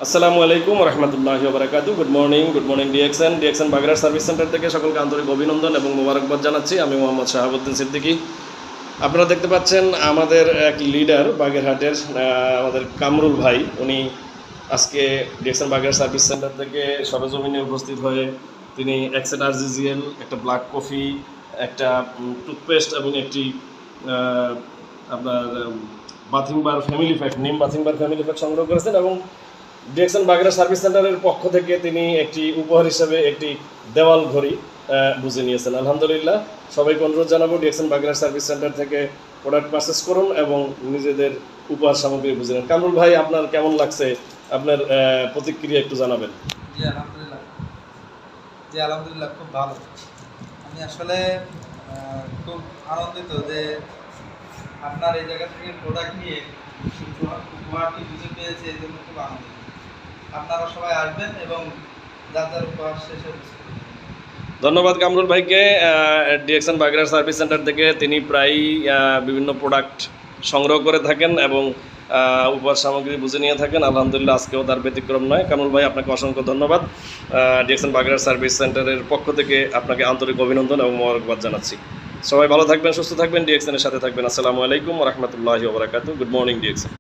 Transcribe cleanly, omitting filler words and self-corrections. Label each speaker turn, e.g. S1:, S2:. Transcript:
S1: আসসালামু আলাইকুম রহমতুল্লাহি ওয়া বারাকাতুহু। Good morning DXN Bagerhat service centre থেকে সকলকে আন্তরিক অভিনন্দন এবং মোবারকবাদ জানাচ্ছি। আমি মোহাম্মদ শাহাবুদ্দিন সিদ্দিকী। আপনারা দেখতে পাচ্ছেন আমাদের এক লিডার বাগেরহাটের আমাদের কামরুল ভাই, উনি আজকে ডিএক্সএন বাগেরহাট সার্ভিস সেন্টার থেকে সরেজমিনে উপস্থিত হয়ে তিনি এক্সেট আরজিজিএল, একটা ব্ল্যাক কফি, একটা টুথপেস্ট এবং একটি আপনার বাথিং বার ফ্যামিলি প্যাক, নিম বাথিং বার ফ্যামিলি প্যাক সংগ্রহ করেছেন এবং ডিএক্সএন বাগেরহাট সার্ভিস সেন্টারের পক্ষ থেকে তিনি একটি উপহার হিসেবে একটি দেওয়াল ঘড়ি বুঝে নিয়েছেন। আলহামদুলিল্লাহ, সবাইকে অনুরোধ জানাবো ডিএক্সএন বাগেরহাট সার্ভিস সেন্টার থেকে প্রোডাক্ট পারচেস করুন এবং নিজেদের উপহার সামগ্রী বুঝে নেন। কামরুল ভাই, আপনার কেমন লাগছে? আপনার প্রতিক্রিয়া একটু জানাবেন।
S2: জি আলহামদুলিল্লাহ খুব ভালো। আমি আসলে খুব আনন্দিত যে আপনার এই জায়গা থেকে প্রোডাক্ট নিয়ে উপহারটি বুঝে পেয়েছে, এই জন্য খুব আনন্দিত। আপনারা সবাই আসবেন এবং যার যার উপহার শেষে
S1: ধন্যবাদ কামরুল ভাইকে। ডিএক্সএন বাগেরহাট সার্ভিস সেন্টার থেকে তিনি প্রায়ই বিভিন্ন প্রোডাক্ট সংগ্রহ করে থাকেন এবং উপহার সামগ্রী বুঝে নিয়ে থাকেন। আলহামদুলিল্লাহ, আজকেও তার ব্যতিক্রম নয়। কামরুল ভাই, আপনাকে অসংখ্য ধন্যবাদ। ডিএক্সএন বাগেরহাট সার্ভিস সেন্টারের পক্ষ থেকে আপনাকে আন্তরিক অভিনন্দন এবং মোবারকবাদ জানাচ্ছি। সবাই ভালো থাকবেন, সুস্থ থাকবেন, ডিএক্সএনের সাথে থাকবেন। আসসালামু আলাইকুম রহমতুল্লাহি ওয়া বারাকাতুহু। Good morning DXN.